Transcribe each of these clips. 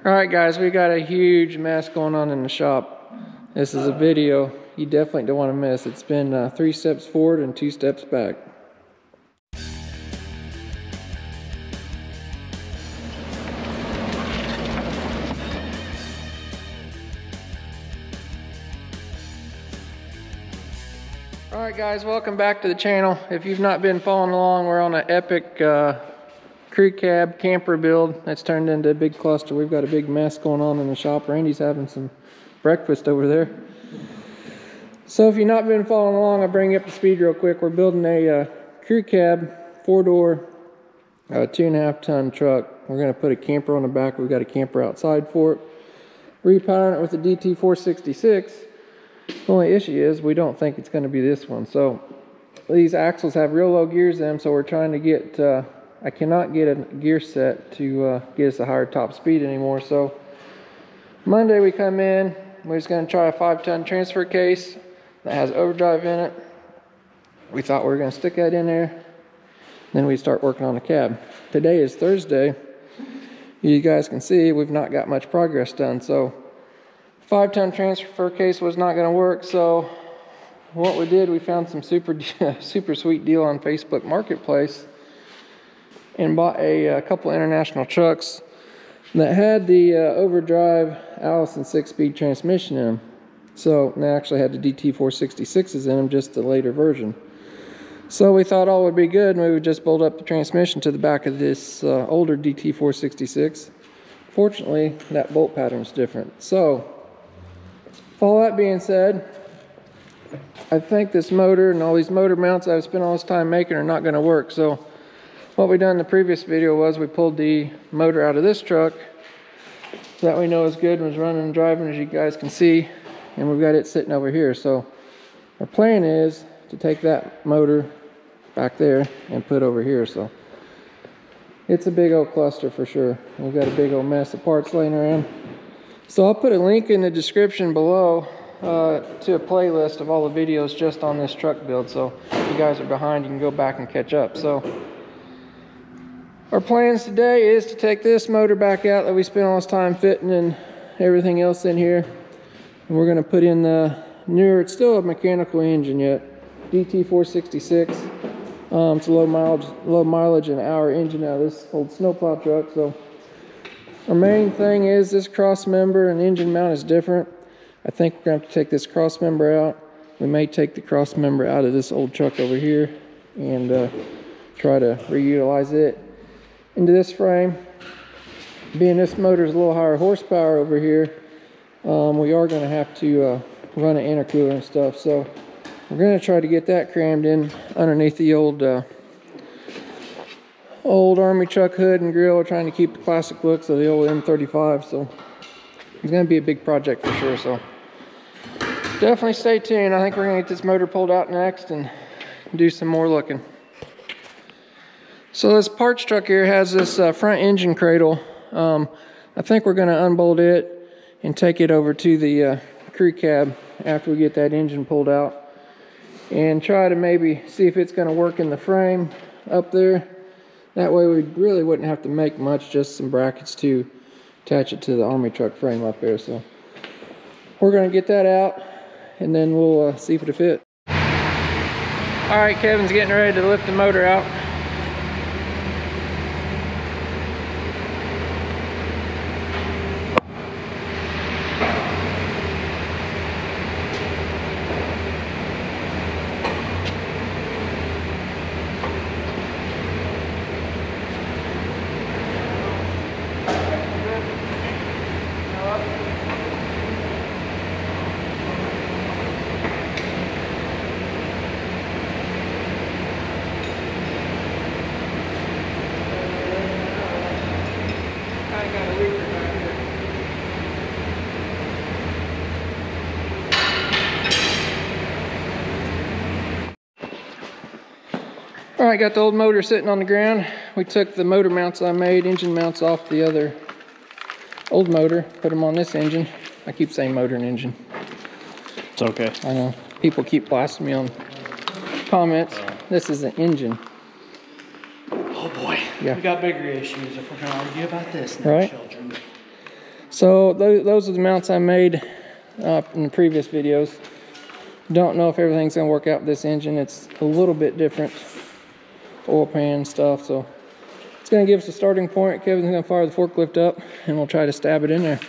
Alright guys, we got a huge mess going on in the shop. This is a video you definitely don't want to miss. It's been 3 steps forward and 2 steps back. Alright guys, welcome back to the channel. If you've not been following along, we're on an epic crew cab camper build that's turned into a big cluster. We've got a big mess going on in the shop. Randy's having some breakfast over there. So if you've not been following along, I'll bring you up to speed real quick. We're building a crew cab, 4-door, 2.5 ton truck. We're going to put a camper on the back. We've got a camper outside for it. Repowering it with the DT466. The only issue is we don't think it's going to be this one. So these axles have real low gears in them, so we're trying to get I cannot get a gear set to get us a higher top speed anymore. So Monday we come in, we're just going to try a 5-ton transfer case that has overdrive in it. We thought we were going to stick that in there, then we start working on the cab. Today is Thursday. You guys can see we've not got much progress done. So 5-ton transfer case was not going to work. So what we did, we found some super sweet deal on Facebook Marketplace and bought a couple international trucks that had the overdrive Allison 6-speed transmission in them. So they actually had the DT466s in them, just the later version. So we thought all would be good, and we would just bolt up the transmission to the back of this older DT466. Fortunately, that bolt pattern is different. So with all that being said, I think this motor and all these motor mounts I've spent all this time making are not going to work. So what we done in the previous video was we pulled the motor out of this truck so that we know it's good and was running and driving, as you guys can see, and we've got it sitting over here. So our plan is to take that motor back there and put over here. So it's a big old cluster for sure. We've got a big old mess of parts laying around. So I'll put a link in the description below to a playlist of all the videos just on this truck build. So if you guys are behind, you can go back and catch up. So our plans today is to take this motor back out that we spent all this time fitting and everything else in here. And we're going to put in the newer, it's still a mechanical engine yet, DT466. It's a low mileage an hour engine out of this old snowplow truck. So our main thing is this crossmember and engine mount is different. I think we're going to have to take this crossmember out. We may take the crossmember out of this old truck over here and try to reutilize it into this frame. Being this motor is a little higher horsepower over here, we are going to have to run an intercooler and stuff. So we're going to try to get that crammed in underneath the old Army truck hood and grill. We're trying to keep the classic looks of the old M35. So it's going to be a big project for sure. So definitely stay tuned. I think we're going to get this motor pulled out next and do some more looking. So this parts truck here has this front engine cradle. I think we're going to unbolt it and take it over to the crew cab after we get that engine pulled out and try to maybe see if it's going to work in the frame up there. That way we really wouldn't have to make much, just some brackets to attach it to the Army truck frame up there. So we're going to get that out and then we'll see if it'll fit. Alright, Kevin's getting ready to lift the motor out. Alright, got the old motor sitting on the ground. We took the motor mounts I made, engine mounts, off the other old motor, put them on this engine. I keep saying motor and engine. It's okay. I know. People keep blasting me on comments. This is an engine. Oh boy. Yeah. We got bigger issues if we're going to argue about this now, Right. children. So those are the mounts I made in the previous videos. Don't know if everything's going to work out with this engine. It's a little bit different. Oil pan stuff, so it's going to give us a starting point. Kevin's going to fire the forklift up and we'll try to stab it in there.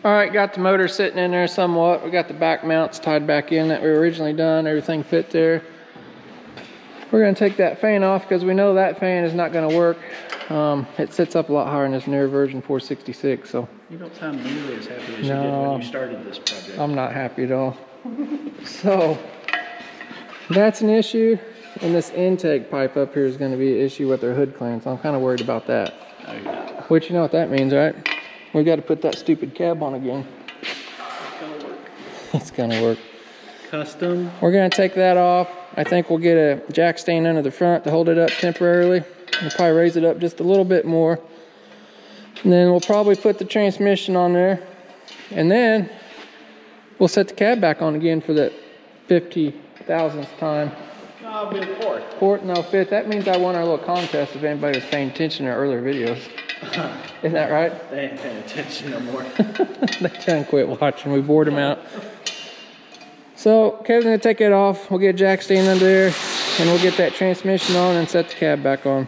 All right, got the motor sitting in there somewhat. We got the back mounts tied back in that we were originally done. Everything fit there. We're gonna take that fan off because we know that fan is not gonna work. It sits up a lot higher in this newer version 466. So You don't sound nearly as happy as you did when you started this project. I'm not happy at all. So that's an issue. And this intake pipe up here is gonna be an issue with their hood clearance. I'm kind of worried about that. Oh, yeah. Which you know what that means, right? We got to put that stupid cab on again. It's gonna work. It's gonna work. Custom. We're gonna take that off. I think we'll get a jack stand under the front to hold it up temporarily. We'll probably raise it up just a little bit more. And then we'll probably put the transmission on there. And then we'll set the cab back on again for the 50,000th time. No, I'll be the fourth. Fourth, no, fifth. That means I won our little contest if anybody was paying attention to our earlier videos. Isn't that right? They ain't paying attention no more. They done quit watching. We bored them out. So Kevin's gonna take it off. We'll get a jack stand under there and we'll get that transmission on and set the cab back on.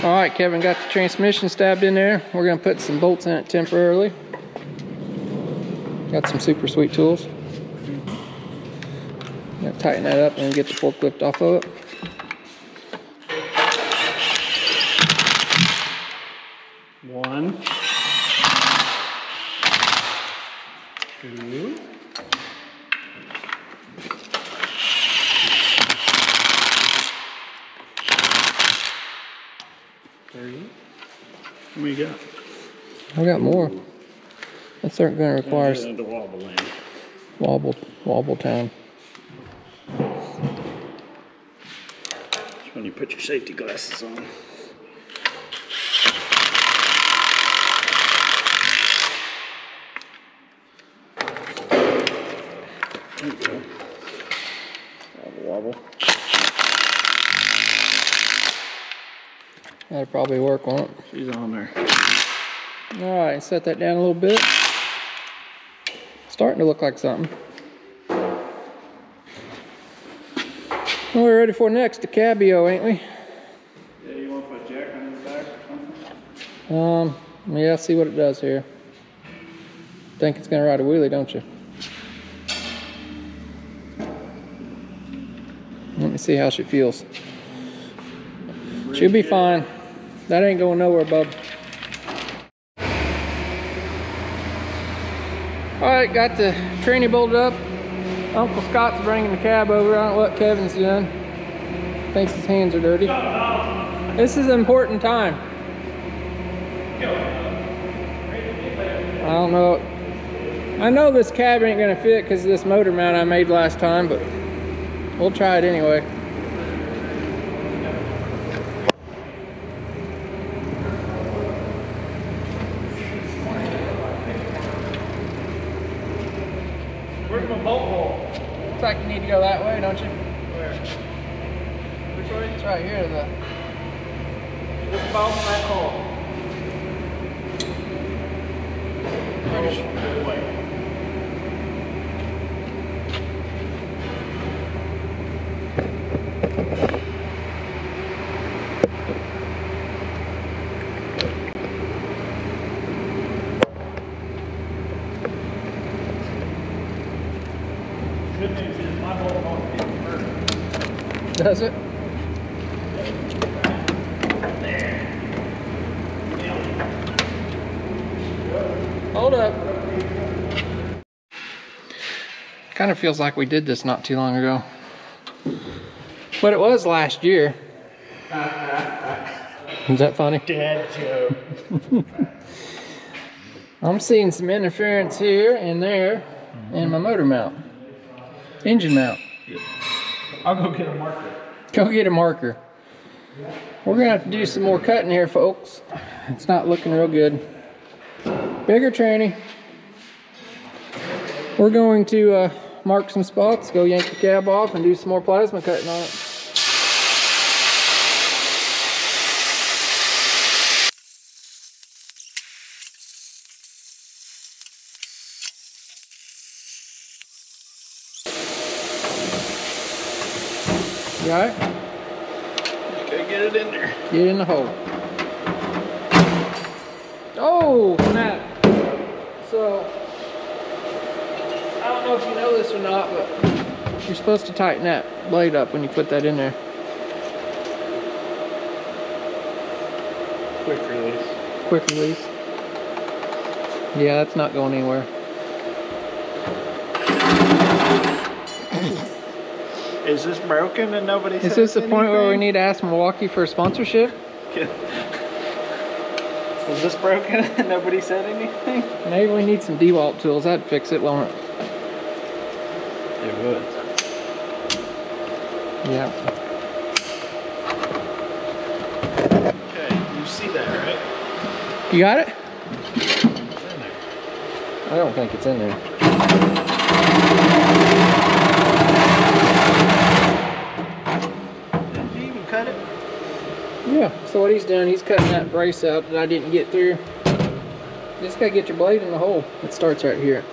All right, Kevin got the transmission stabbed in there. We're gonna put some bolts in it temporarily. Got some super sweet tools. Gonna tighten that up and get the forklift off of it. One. Two. Three. What do you got? I got more. That's certainly going to require Into Overland. wobble time. That's when you put your safety glasses on. There you go. Wobble, wobble. That'll probably work on it. She's on there. All right, set that down a little bit. Starting to look like something. Well, we're ready for next, the cabio, ain't we? Yeah, you want to put a jack on the back or something? Yeah, see what it does here. Think it's gonna ride a wheelie, don't you? Let me see how she feels. She'll be fine. That ain't going nowhere, bub. All right, got the tranny bolted up. Uncle Scott's bringing the cab over. I don't know what Kevin's doing. Thinks his hands are dirty. This is an important time. I don't know. I know this cab ain't gonna fit because of this motor mount I made last time, but we'll try it anyway. Where's my bolt hole? Looks like you need to go that way, don't you? Where? Which way? It's right here. Just bolt in that hole. Good way. Good news is my bolt won't be converted. Does it? Hold up. Kind of feels like we did this not too long ago. But it was last year. Is that funny? Dad joke. I'm seeing some interference here and there in my motor mount. Engine mount. I'll go get a marker. Go get a marker. We're gonna have to do some more cutting here, folks. It's not looking real good. Bigger tranny. We're going to mark some spots, go yank the cab off and do some more plasma cutting on it. You got it? Just gotta get it in there. Get in the hole. Oh, snap. So, I don't know if you know this or not, but you're supposed to tighten that blade up when you put that in there. Quick release. Quick release. Yeah, that's not going anywhere. Is this broken and nobody says Is this the anything? point where we need to ask Milwaukee for a sponsorship? Is this broken and nobody said anything? Maybe we need some DeWalt tools. That'd fix it, won't it? It would. Yeah. Okay, you see that, right? You got it? It's in there. I don't think it's in there. Did you even cut it? Yeah, so what he's doing, he's cutting that brace out that I didn't get through. You just gotta get your blade in the hole. It starts right here.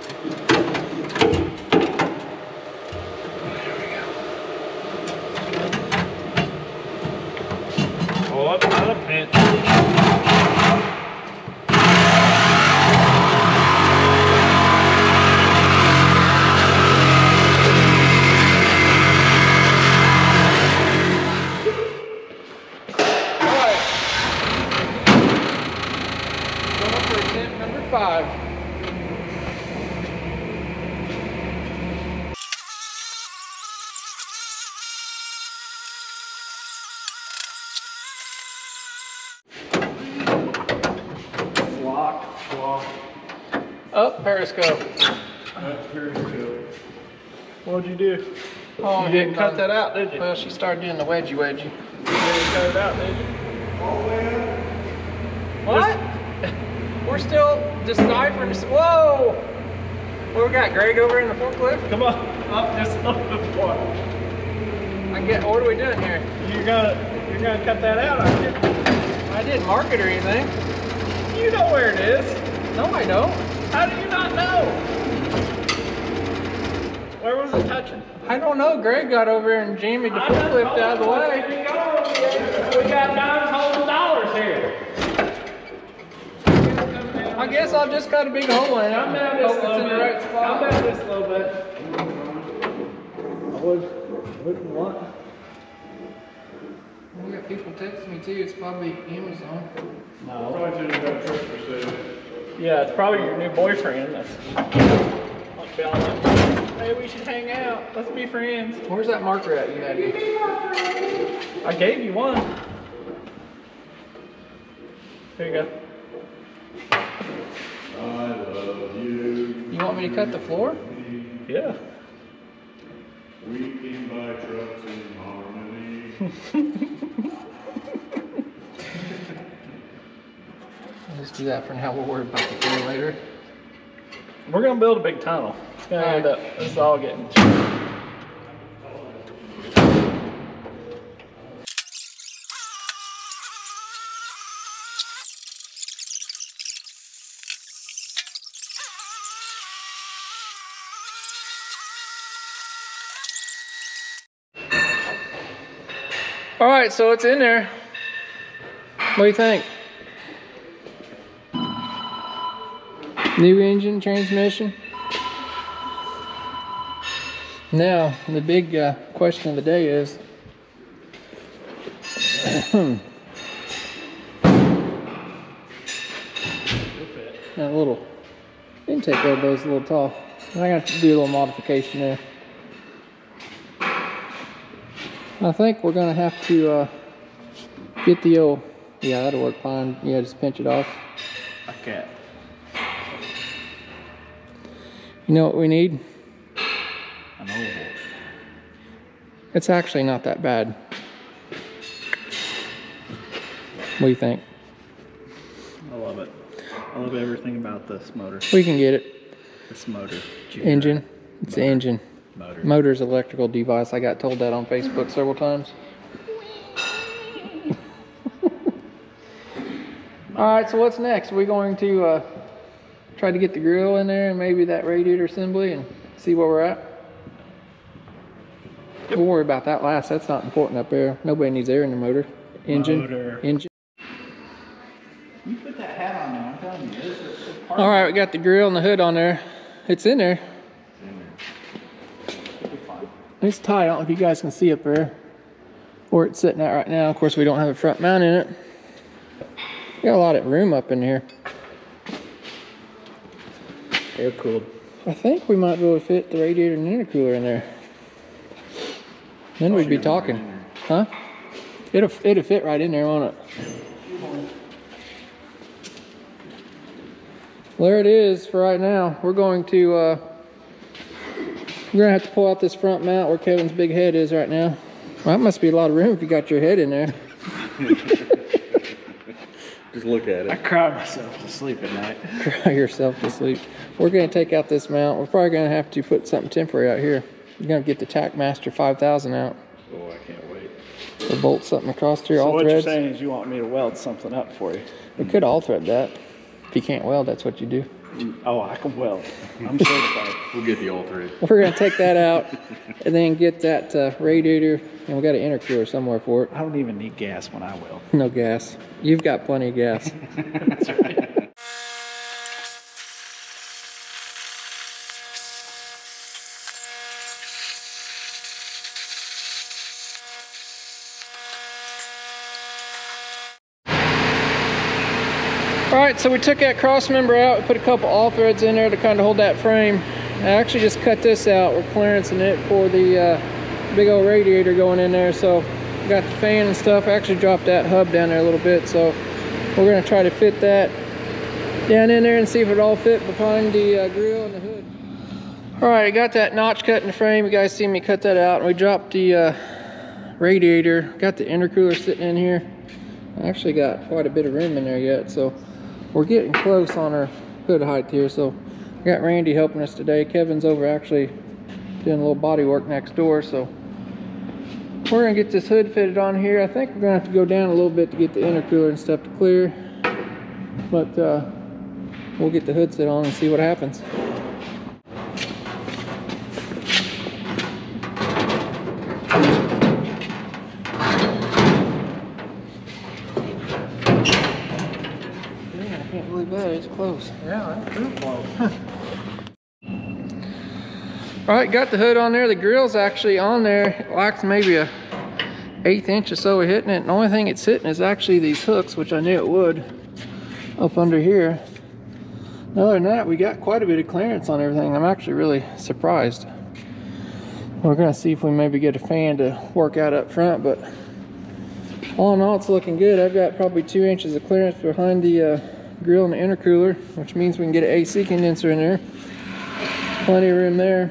Oh, I'm out of pinch. Number 5. Lock. Oh, periscope. That's very cool. What'd you do? Oh, You didn't cut that out, did you? Well, she started doing the wedgie. You didn't cut it out, did you? What? We're still deciphering. Whoa! What we got, Greg, over in the forklift? Come on, up just a little bit more. What are we doing here? You're gonna cut that out, aren't you? I didn't mark it or anything. You know where it is. No, I don't. How do you not know? Where was it touching? I don't know. Greg got over here and jammed the forklift out of the way. We got dimes holding dollars here. I guess I'll just cut a big hole in it. Come down this Hope a it's little in the bit. right spot. Come down this a little bit. I wouldn't want. We got people texting me too. It's probably Amazon. No. Yeah, it's probably your new boyfriend. Hey, we should hang out. Let's be friends. Where's that marker at you had? I gave you one. Here you go. I love you. You want me to cut the floor? Yeah. We can buy trucks in harmony. I'll just do that for now. We'll worry about the floor later. We're gonna build a big tunnel. It's gonna end up, it's all getting. All right, so it's in there. What do you think? New engine, transmission. Now, the big question of the day is, That little intake elbow is a little tall. I'm gonna have to do a little modification there. I think we're gonna have to get the old, yeah, that'll work fine. Yeah, just pinch it off. Okay. You know what we need? An oval. It's actually not that bad. What do you think? I love it. I love everything about this motor. We can get it. This motor. Engine. It's the engine. Motor. Motor's electrical device. I got told that on Facebook several times. Alright, so what's next? We're going to try to get the grill in there and maybe that radiator assembly and see where we're at. We'll worry about that last. That's not important up there. Nobody needs air in the motor. Engine. Engine. You put that hat on there, I'm telling you. This is part Alright, we got the grill and the hood on there. It's in there. It's tight. I don't know if you guys can see up there where it's sitting at right now. Of course, we don't have a front mount in it. Got a lot of room up in here. air cooled. I think we might be able to fit the radiator and intercooler in there. Then we'd be talking. Huh? It'll fit right in there, won't it? Well, there it is for right now. We're going to have to pull out this front mount where Kevin's big head is right now. Well, that must be a lot of room if you got your head in there. Just look at it. I cry myself to sleep at night. Cry yourself to sleep. We're going to take out this mount. We're probably going to have to put something temporary out here. You're going to get the Tackmaster 5000 out. Oh, I can't wait. We'll bolt something across here, So all what threads. you're saying is you want me to weld something up for you? We could all thread that. If you can't weld, that's what you do. Oh, I can weld. I'm certified. We'll get the all thread. We're going to take that out and then get that radiator, and we got an intercooler somewhere for it. I don't even need gas when I weld. No gas. You've got plenty of gas. That's right. Alright, so we took that Crossmember out, we put a couple all threads in there to kind of hold that frame. I actually just cut this out. We're clearancing it for the big old radiator going in there. So we got the fan and stuff. I actually dropped that hub down there a little bit. So we're going to try to fit that down in there and see if it all fit behind the grill and the hood. Alright, I got that notch cut in the frame. You guys see me cut that out. And we dropped the radiator. Got the intercooler sitting in here. I actually got quite a bit of room in there yet. So we're getting close on our hood height here. So I got Randy helping us today. Kevin's over actually doing a little body work next door. So we're gonna get this hood fitted on here. I think we're gonna have to go down a little bit to get the intercooler and stuff to clear. But we'll get the hood set on and see what happens. It's close. Yeah, that's pretty close. Alright, got the hood on there. The grill's actually on there. It lacks maybe a 1/8 inch or so of hitting it. And the only thing it's hitting is actually these hooks, which I knew it would, up under here. Other than that, we got quite a bit of clearance on everything. I'm actually really surprised. We're gonna see if we maybe get a fan to work out up front, but all in all, it's looking good. I've got probably 2 inches of clearance behind the grill and the intercooler, which means we can get an AC condenser in there. Plenty of room there.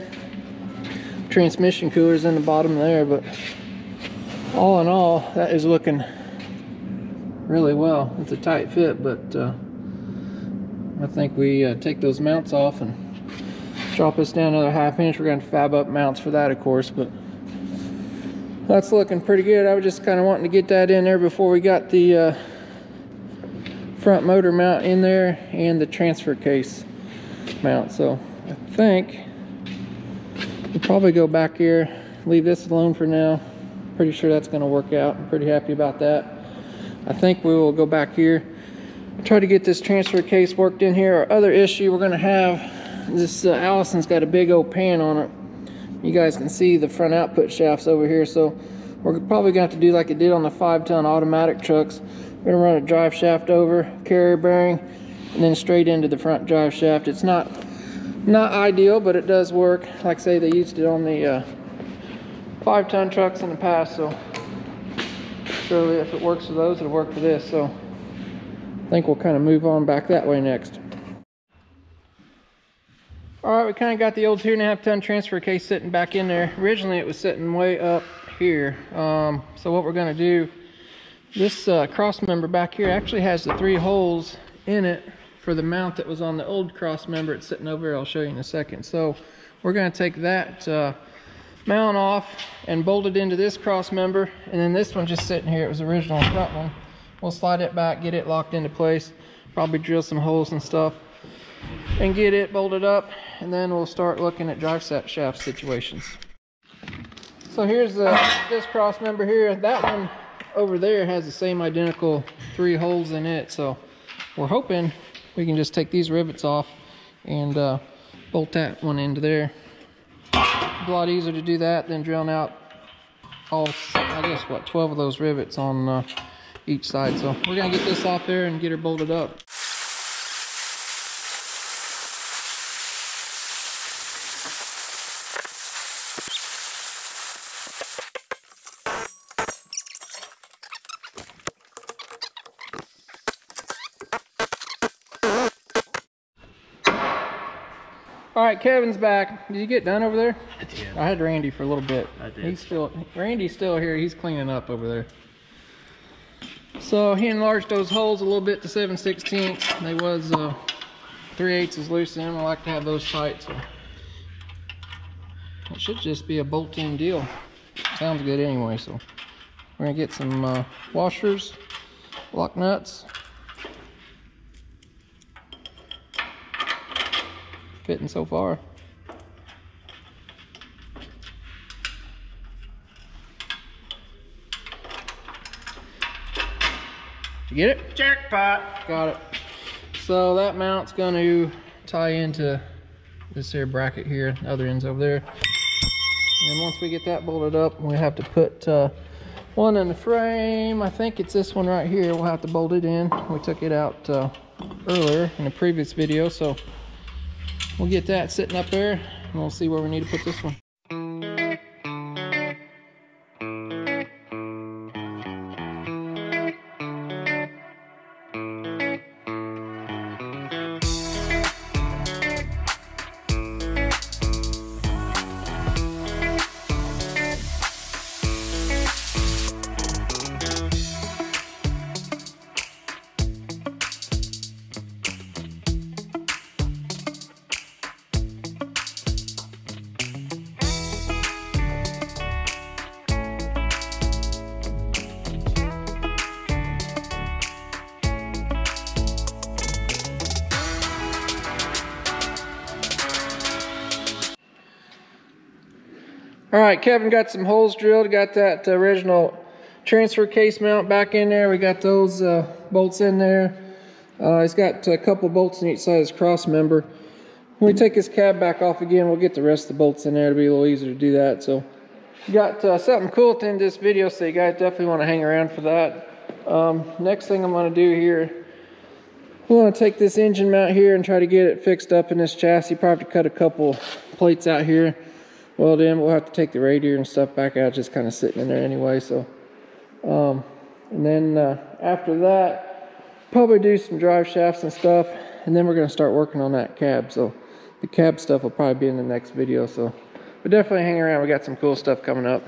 Transmission cooler's in the bottom there, but all in all, that is looking really well. It's a tight fit, but I think we take those mounts off and drop this down another 1/2 inch. We're going to fab up mounts for that, of course, but that's looking pretty good. I was just kind of wanting to get that in there before we got the front motor mount in there and the transfer case mount. So I think we'll probably go back here, leave this alone for now. Pretty sure that's going to work out. I'm pretty happy about that. I think we will go back here, try to get this transfer case worked in here. Our other issue we're going to have, this Allison's got a big old pan on it. You guys can see the front output shafts over here, so we're probably gonna have to do like it did on the 5-ton automatic trucks. We're gonna run a drive shaft over, carrier bearing, and then straight into the front drive shaft. It's not ideal, but it does work. Like I say, they used it on the 5-ton trucks in the past, so surely if it works for those, it'll work for this. So I think we'll kind of move on back that way next. All right, we kind of got the old 2.5-ton transfer case sitting back in there. Originally it was sitting way up here. So what we're gonna do, this Crossmember back here actually has the 3 holes in it for the mount that was on the old Crossmember. It's sitting over here, I'll show you in a second. So we're gonna take that mount off and bolt it into this Crossmember, and then this one just sitting here, it was the original front one. We'll slide it back, get it locked into place, probably drill some holes and stuff, and get it bolted up, and then we'll start looking at drive shaft situations. So here's this Crossmember here. That one over there has the same identical 3 holes in it, so we're hoping we can just take these rivets off and bolt that one into there. A lot easier to do that than drilling out all, I guess, what, 12 of those rivets on each side. So we're gonna get this off there and get her bolted up. All right, Kevin's back. Did you get done over there? I did. I had Randy for a little bit. I did. Randy's still here. He's cleaning up over there. So he enlarged those holes a little bit to 7/16. They was 3/8 loose in them. I like to have those tight. So it should just be a bolt-in deal. Sounds good anyway. So we're gonna get some washers, lock nuts. Fitting so far. Did you get it? Jackpot! Got it. So that mount's going to tie into this here bracket here. The other end's over there. And once we get that bolted up, we have to put one in the frame. I think it's this one right here. We'll have to bolt it in. We took it out earlier in a previous video, so we'll get that sitting up there, and we'll see where we need to put this one. All right, Kevin got some holes drilled, got that original transfer case mount back in there. We got those bolts in there. He's got a couple bolts on each side of his cross member. When we take this cab back off again, we'll get the rest of the bolts in there. It'll be a little easier to do that. So we got something cool at the end of this video, so you guys definitely want to hang around for that. Next thing I'm going to do here, we want to take this engine mount here and try to get it fixed up in this chassis. Probably have to cut a couple plates out here. Well, then we'll have to take the radiator and stuff back out, just kind of sitting in there anyway. So, and then after that, probably do some drive shafts and stuff, and then we're going to start working on that cab. So the cab stuff will probably be in the next video. So, but definitely hang around. We got some cool stuff coming up.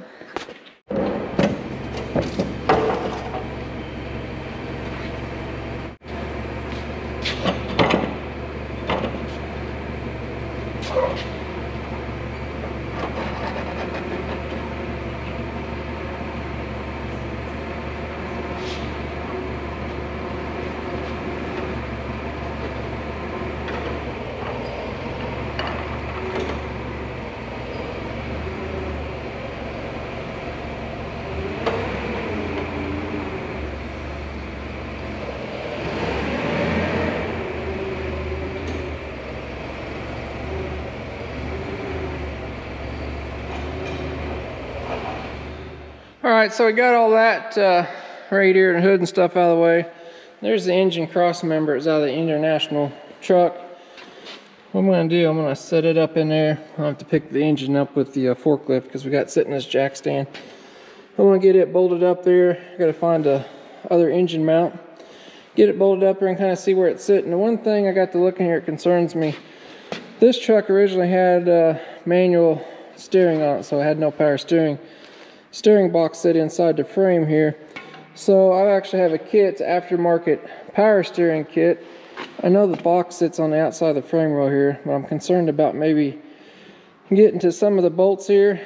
Alright, so we got all that radiator and hood and stuff out of the way. There's the engine cross member. It's out of the International truck. What I'm going to do, I'm going to set it up in there. I'll have to pick the engine up with the forklift because we got it sitting in this jack stand. I want to get it bolted up there. I got to find a other engine mount. Get it bolted up there and kind of see where it's sitting. The one thing I got to look in here that concerns me, this truck originally had manual steering on it, so it had no power steering. Steering box sit inside the frame here. So I actually have a kit, aftermarket power steering kit. I know the box sits on the outside of the frame rail here, but I'm concerned about maybe getting to some of the bolts here,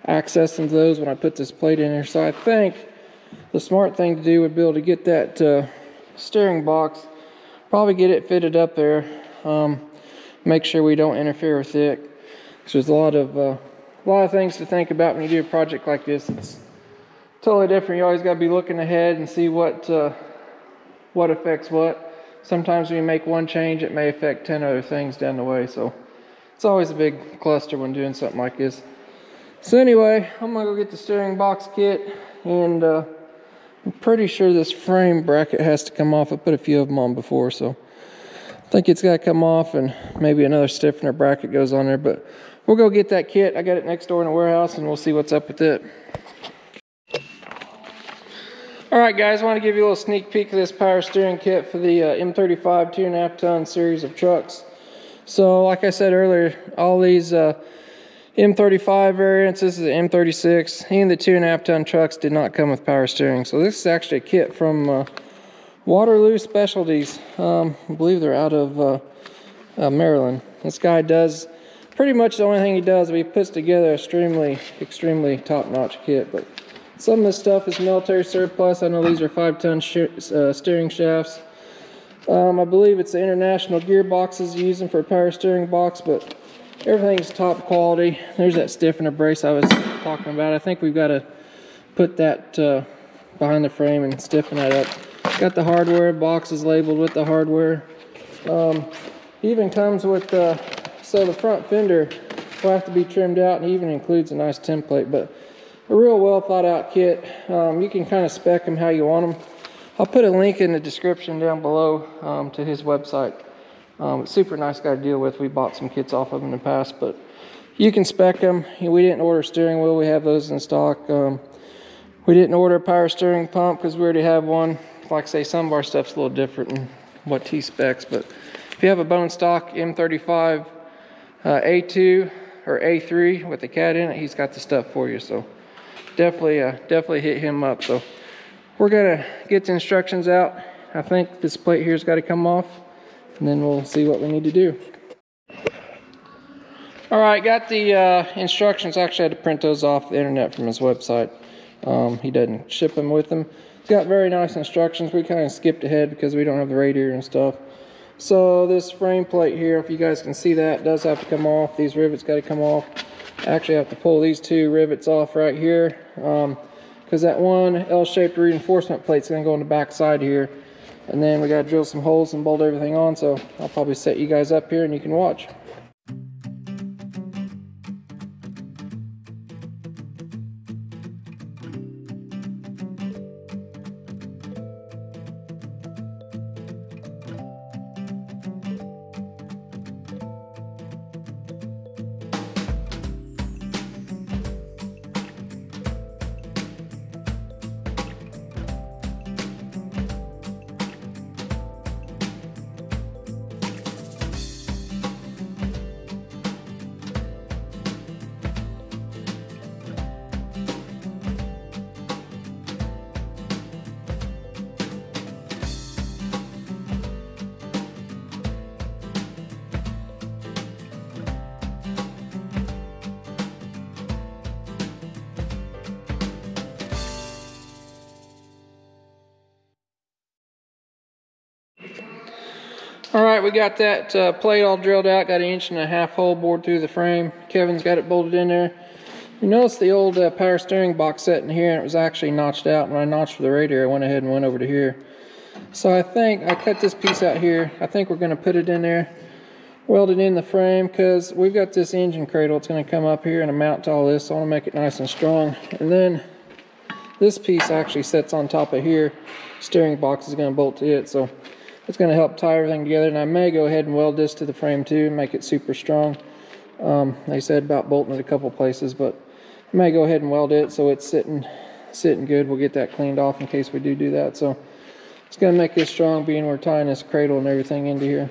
accessing those when I put this plate in here. So I think the smart thing to do would be able to get that steering box, probably get it fitted up there, make sure we don't interfere with it. So there's a lot of things to think about when you do a project like this. It's totally different. You always got to be looking ahead and see what affects what. Sometimes when you make one change, it may affect 10 other things down the way. So it's always a big cluster when doing something like this. So anyway, I'm gonna go get the steering box kit, and I'm pretty sure this frame bracket has to come off. I put a few of them on before, so I think it's got to come off, and maybe another stiffener bracket goes on there. But we'll go get that kit. I got it next door in the warehouse, and we'll see what's up with it. Alright guys, I want to give you a little sneak peek of this power steering kit for the M35 2.5 ton series of trucks. So like I said earlier, all these M35 variants, this is the M36, and the 2.5 ton trucks did not come with power steering. So this is actually a kit from Waterloo Specialties. I believe they're out of Maryland. This guy does pretty much the only thing he does, he puts together a extremely top-notch kit. But some of this stuff is military surplus. I know these are 5-ton steering shafts. I believe it's the International gearboxes using for a power steering box, but everything's top quality. There's that stiffener brace I was talking about. I think we've got to put that behind the frame and stiffen that up. Got the hardware, box is labeled with the hardware. Even comes with, so the front fender will have to be trimmed out, and even includes a nice template, but a real well thought out kit. You can kind of spec them how you want them. I'll put a link in the description down below to his website. Super nice guy to deal with. We bought some kits off of him in the past, but you can spec them. We didn't order a steering wheel. We have those in stock. We didn't order a power steering pump because we already have one. Like I say, some of our stuff's a little different than what he specs, but if you have a bone stock M35 A2 or A3 with the cat in it, he's got the stuff for you. So definitely hit him up. So we're gonna get the instructions out. I think this plate here's got to come off, and then we'll see what we need to do. All right, got the instructions. Actually, I had to print those off the internet from his website. He doesn't ship them with him. He's got very nice instructions. We kind of skipped ahead because we don't have the radiator and stuff. So this frame plate here, if you guys can see that, does have to come off. These rivets got to come off. I actually have to pull these two rivets off right here because that one L-shaped reinforcement plate's going to go on the back side here. And then we got to drill some holes and bolt everything on. So I'll probably set you guys up here and you can watch. All right, we got that plate all drilled out, got an 1.5 inch hole bored through the frame. Kevin's got it bolted in there. You notice the old power steering box set in here, and it was actually notched out. When I notched for the radiator, I went ahead and went over to here. So I think I cut this piece out here. I think we're going to put it in there. welded in the frame because we've got this engine cradle. It's going to come up here and mount to all this, so I want to make it nice and strong. And then this piece actually sits on top of here. Steering box is going to bolt to it, so it's going to help tie everything together. And I may go ahead and weld this to the frame too and make it super strong. They said about bolting it a couple places, but I may go ahead and weld it so it's sitting good. We'll get that cleaned off in case we do that. So it's going to make this strong, being we're tying this cradle and everything into here.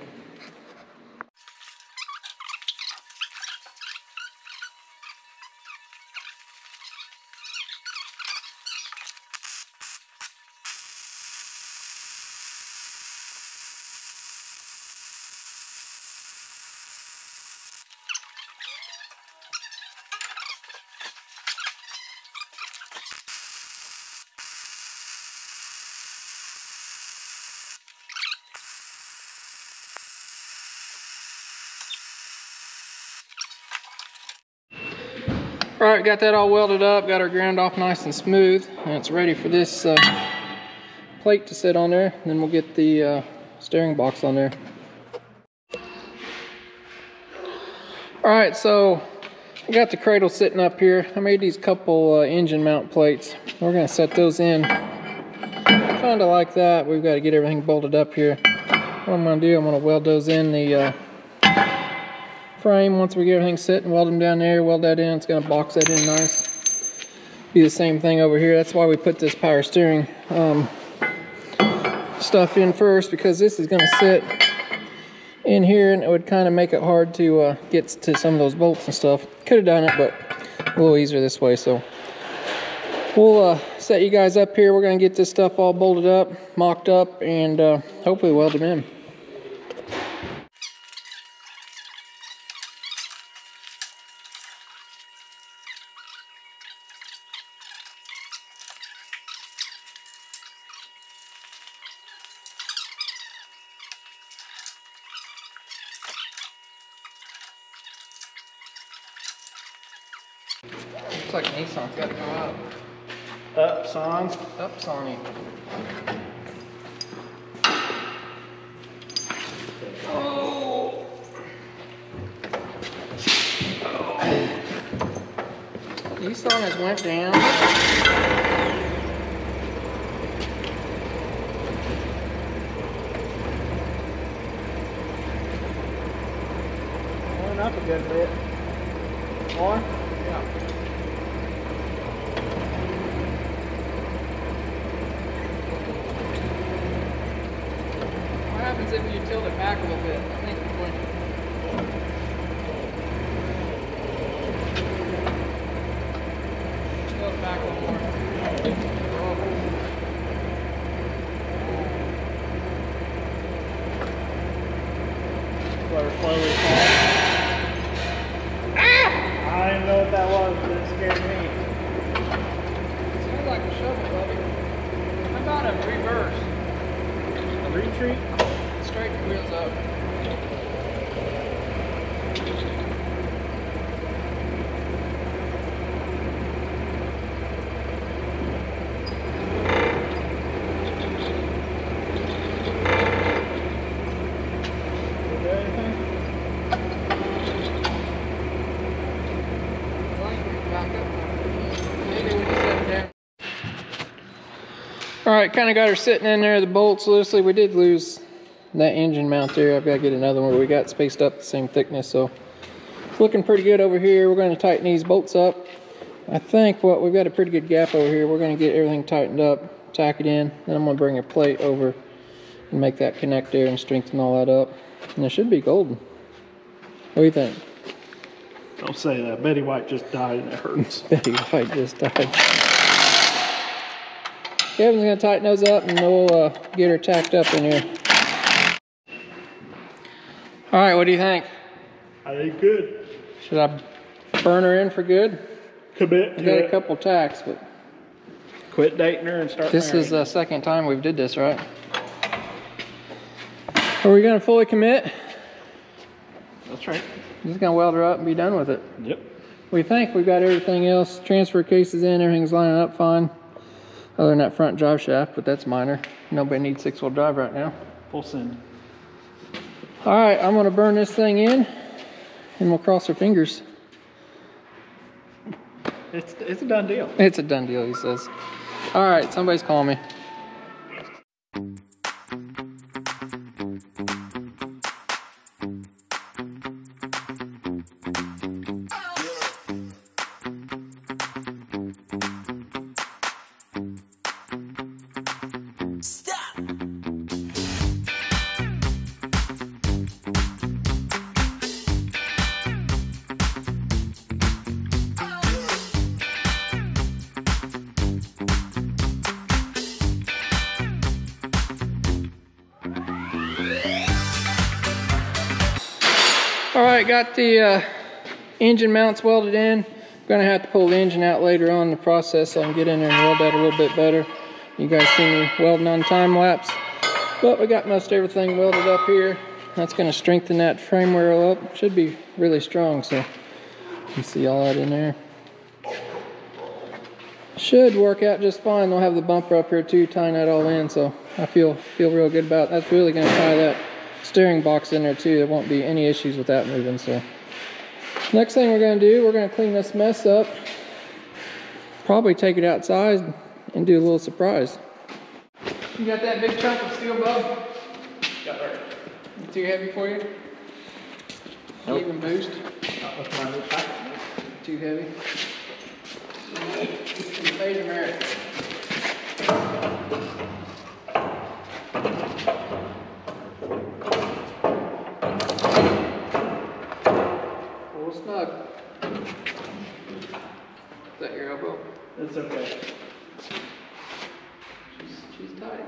Alright, got that all welded up, got our ground off nice and smooth, and it's ready for this plate to sit on there. And then we'll get the steering box on there. Alright, so I got the cradle sitting up here. I made these couple engine mount plates. We're going to set those in kind of like that. We've got to get everything bolted up here. What I'm going to do, I'm going to weld those in the frame. Once we get everything set and weld them down there, weld that in, it's going to box that in nice. Be the same thing over here. That's why we put this power steering stuff in first, because this is going to sit in here and it would kind of make it hard to get to some of those bolts and stuff. Could have done it, but a little easier this way. So we'll set you guys up here. We're going to get this stuff all bolted up, mocked up, and hopefully weld them in. Looks like Nissan's got to go up. Up's on. Up's on him. Oh! Nissan has went down. Going up a good bit. More? Yeah. What happens if you tilt it back a little bit? I think it's going to. Tilt it back a little more. Let her slowly fall. I didn't know what that was, but it scared me. Sounds like a shovel, buddy. How about a reverse? A retreat? Straighten the wheels up. Alright, kind of got her sitting in there, the bolts loosely. We did lose that engine mount there. I've got to get another one. We got spaced up the same thickness, so it's looking pretty good over here. We're going to tighten these bolts up. I think we've got a pretty good gap over here. We're going to get everything tightened up, tack it in, then I'm going to bring a plate over and make that connect there and strengthen all that up. And it should be golden. What do you think? Don't say that. Betty White just died and it hurts. Betty White just died. Kevin's going to tighten those up and we'll get her tacked up in here. Alright, what do you think? I think good. Should I burn her in for good? Commit I to got it. a couple tacks, but Quit dating her and start this marrying. is the second time we've did this, right? Are we going to fully commit? That's right. Just going to weld her up and be done with it. Yep. We think we've got everything else. Transfer cases in, everything's lining up fine. Other than that front drive shaft, but that's minor. Nobody needs 6-wheel drive right now. Full send. All right, I'm gonna burn this thing in and we'll cross our fingers. It's a done deal. It's a done deal, he says. All right, somebody's calling me. All right, got the engine mounts welded in. I'm gonna have to pull the engine out later on in the process so I can get in there and weld that a little bit better. You guys see me welding on time lapse. But we got most everything welded up here. That's gonna strengthen that frame rail up. Should be really strong, so you can see all that in there. Should work out just fine. They'll have the bumper up here too, tying that all in, so I feel real good about it. That's really gonna tie that steering box in there too. There won't be any issues with that moving. So next thing we're going to do, we're going to clean this mess up, probably take it outside and do a little surprise. You got that big chunk of steel, bub? Got her. Too heavy for you? Nope. Even boost? Not with my new pack. Too heavy? Made in America. Snug. Is that your elbow? It's okay. She's tight.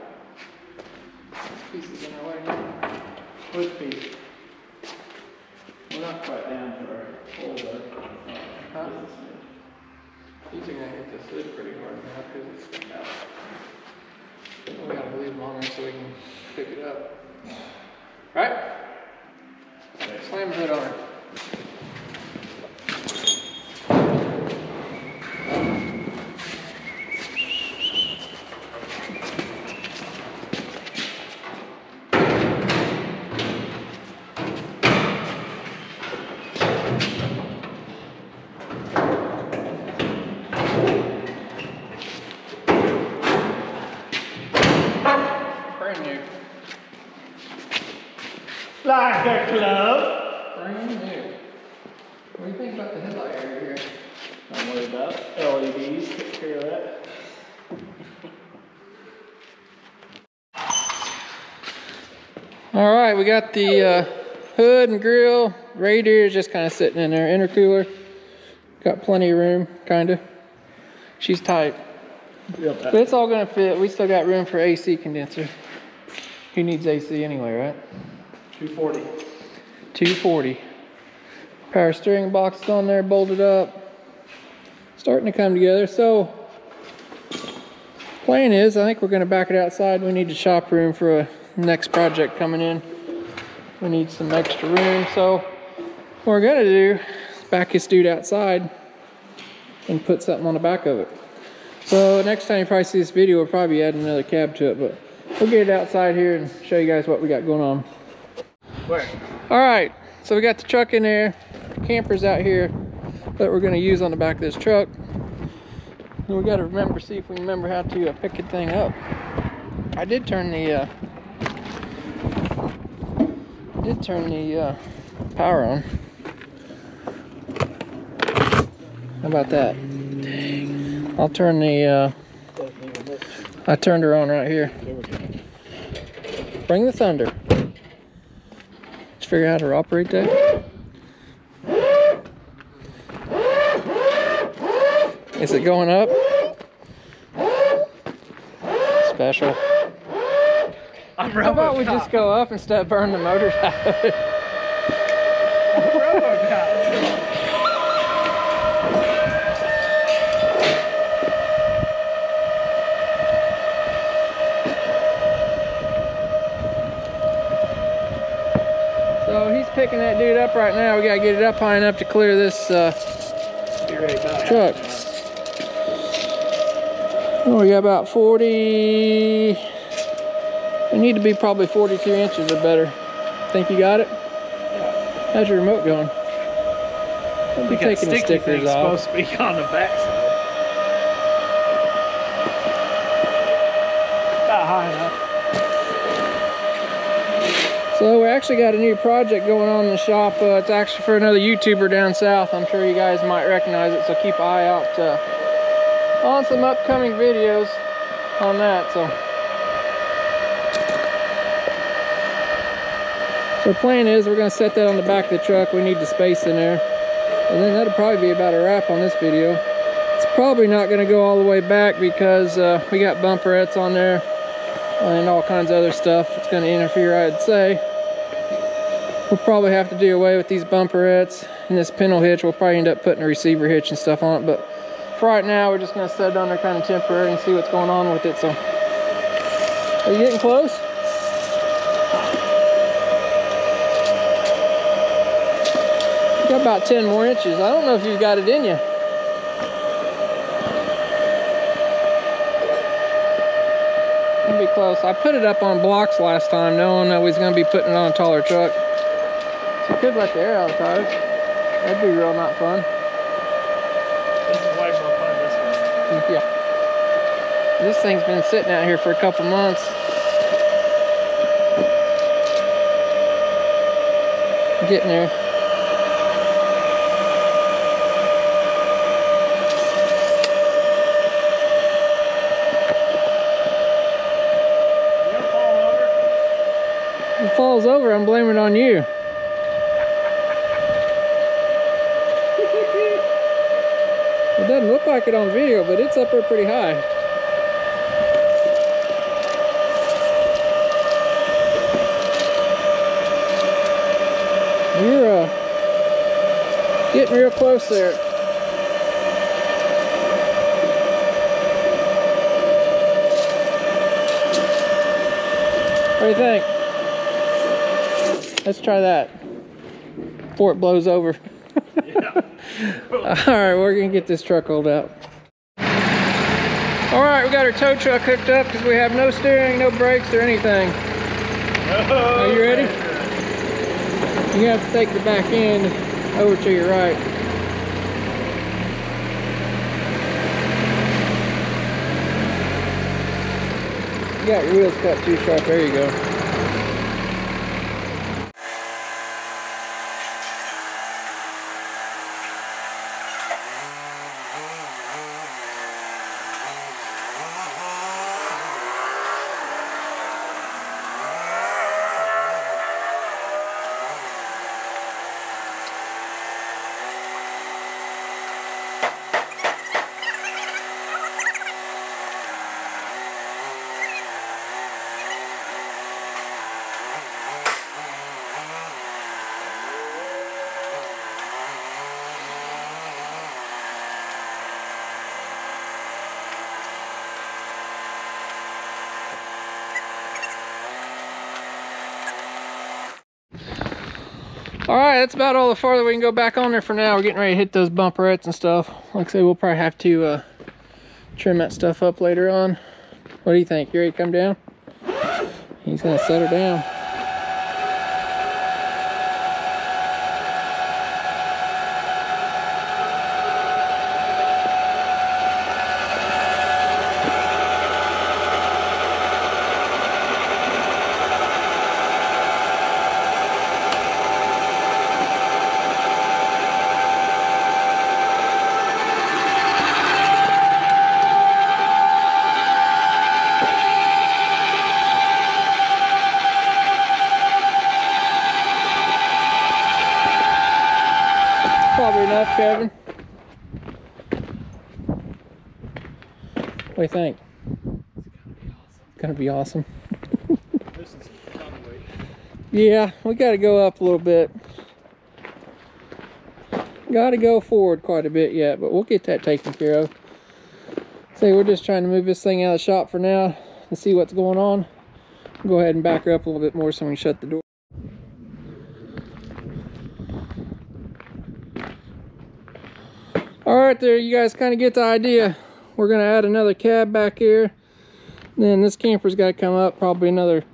This piece is in her way now. Which piece? We're not quite down to our holder. Huh? These are gonna hit this lid pretty hard now because it's out. We gotta leave them on there so we can pick it up. Right? Okay. Slam the hood on her. Like a glove. Brand new. What do you think about the headlight area here? Don't worry about LEDs. Take care of that. All right, we got the hood and grill. Radiator is just kind of sitting in there. Intercooler. Got plenty of room, kind of. She's tight. But it's all going to fit. We still got room for AC condenser. He needs AC anyway, right? 240. 240. Power steering box is on there, bolted up. Starting to come together. So, plan is, I think we're going to back it outside. We need the shop room for a next project coming in. We need some extra room. So, what we're going to do is back this dude outside and put something on the back of it. So, next time you probably see this video, we'll probably be adding another cab to it. But we'll get it outside here and show you guys what we got going on. Where? All right, so we got the truck in there, campers out here that we're going to use on the back of this truck. And we got to remember, see if we can remember how to pick the thing up. I did turn the power on. How about that? Dang. I'll turn the I turned her on right here. Bring the thunder. Let's figure out how to operate that. Is it going up? Special. How about we just go up instead of burn the motors out of it? So he's picking that dude up right now. We gotta get it up high enough to clear this truck. Oh, we got about 40. We need to be probably 42 inches or better. Think you got it? Yeah. How's your remote going? Don't be taking the stickers off. Supposed to be on the back side. Not high enough. So we actually got a new project going on in the shop. It's actually for another YouTuber down south. I'm sure you guys might recognize it, so keep an eye out on some upcoming videos on that. So the plan is we're going to set that on the back of the truck. We need the space in there. And then that'll probably be about a wrap on this video. It's probably not going to go all the way back because we got bumperettes on there and all kinds of other stuff. It's going to interfere, I'd say. We'll probably have to do away with these bumperettes and this pintle hitch. We'll probably end up putting a receiver hitch and stuff on it. But for right now, we're just going to set it on there kind of temporary and see what's going on with it. So, are you getting close? You got about 10 more inches. I don't know if you've got it in you. It'll be close. I put it up on blocks last time, knowing that we was going to be putting it on a taller truck. So you could let the air out of the tires. That'd be real not fun. This is way more fun this one. Yeah. This thing's been sitting out here for a couple months. Getting there. If it falls over, I'm blaming it on you. It doesn't look like it on video, but it's up there pretty high. You're getting real close there. What do you think? Let's try that before it blows over. Yeah. Alright, we're gonna get this truck rolled out. Alright, we got our tow truck hooked up because we have no steering, no brakes or anything. Are you ready? You have to take the back end over to your right. You got your wheels cut too sharp, there you go. Alright, that's about all the farther we can go back on there for now. We're getting ready to hit those bumperettes and stuff. Like I say, we'll probably have to trim that stuff up later on. What do you think? You ready to come down? He's gonna set her down. Probably enough, Kevin. What do you think? It's gonna be awesome. This is kind of weight. Yeah, we gotta go up a little bit. Gotta go forward quite a bit yet, but we'll get that taken care of. See, we're just trying to move this thing out of the shop for now and see what's going on. Go ahead and back her up a little bit more so we can shut the door. Alright there, you guys kind of get the idea. We're going to add another cab back here. Then this camper's got to come up probably another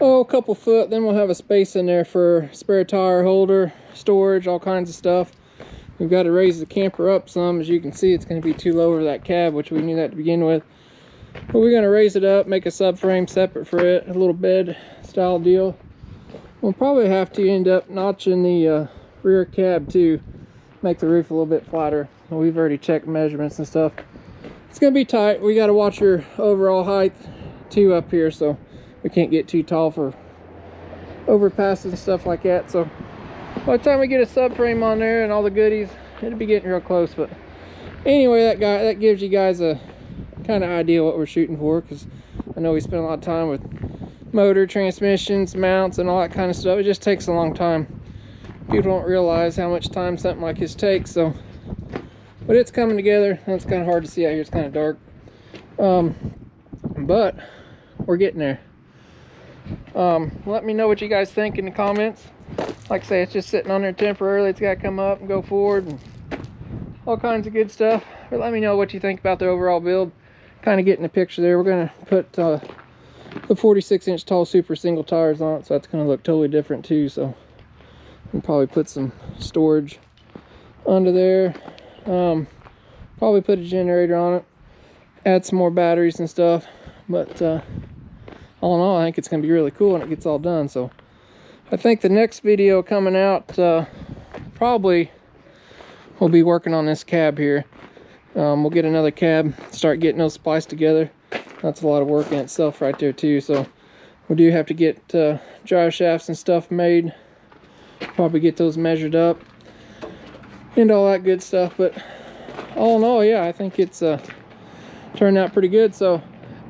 a couple foot. Then we'll have a space in there for spare tire holder, storage, all kinds of stuff. We've got to raise the camper up some. As you can see, it's going to be too low over that cab, which we knew that to begin with. But we're going to raise it up, make a subframe separate for it, a little bed style deal. We'll probably have to end up notching the rear cab too, make the roof a little bit flatter. We've already checked measurements and stuff. It's going to be tight. We got to watch your overall height too up here, so we can't get too tall for overpasses and stuff like that. So by the time we get a subframe on there and all the goodies, it'll be getting real close. But anyway, that gives you guys a kind of idea what we're shooting for, because I know we spend a lot of time with motor, transmissions, mounts, and all that kind of stuff. It just takes a long time. People don't realize how much time something like this takes. So, but it's coming together. It's kind of hard to see out here. It's kind of dark, but we're getting there. Let me know what you guys think in the comments. Like I say, it's just sitting on there temporarily. It's got to come up and go forward and all kinds of good stuff. But let me know what you think about the overall build. Kind of getting the picture there. We're going to put the 46-inch tall super single tires on it, so that's going to look totally different too. So we'll probably put some storage under there. Probably put a generator on it, add some more batteries and stuff. But all in all, I think it's going to be really cool when it gets all done. So I think the next video coming out, probably we'll be working on this cab here. We'll get another cab, start getting those spliced together. That's a lot of work in itself right there too. So we do have to get drive shafts and stuff made, probably get those measured up and all that good stuff. But all in all, yeah, I think it's turned out pretty good. So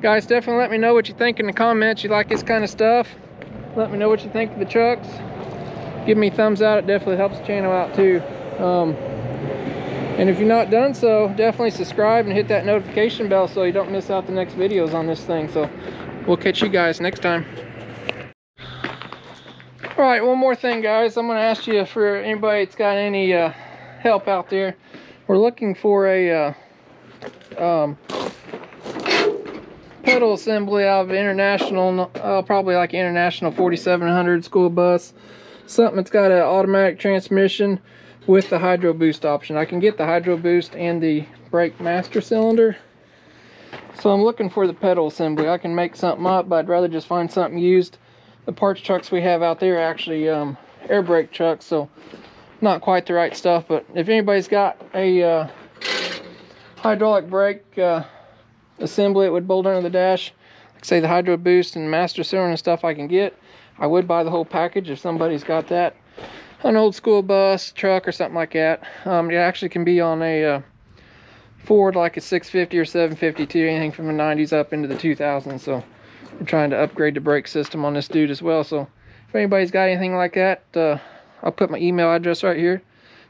guys, definitely let me know what you think in the comments. You like this kind of stuff? Let me know what you think of the trucks. Give me a thumbs out. It definitely helps the channel out too. And if you're not done so, definitely subscribe and hit that notification bell so you don't miss out the next videos on this thing. So we'll catch you guys next time. All right, one more thing, guys. I'm going to ask you, for anybody that's got any help out there, we're looking for a pedal assembly out of international, probably like international 4700 school bus, something that's got an automatic transmission with the hydro boost option. I can get the hydro boost and the brake master cylinder, so I'm looking for the pedal assembly. I can make something up, but I'd rather just find something used. The parts trucks we have out there are actually air brake trucks, so not quite the right stuff. But if anybody's got a hydraulic brake assembly, it would bolt under the dash, like say the hydro boost and master cylinder and stuff, I can get. I would buy the whole package if somebody's got that. An old school bus, truck, or something like that. It actually can be on a Ford, like a 650 or 752, anything from the 90s up into the 2000s. So we're trying to upgrade the brake system on this dude as well. So if anybody's got anything like that, I'll put my email address right here.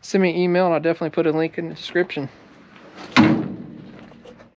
Send me an email and I'll definitely put a link in the description.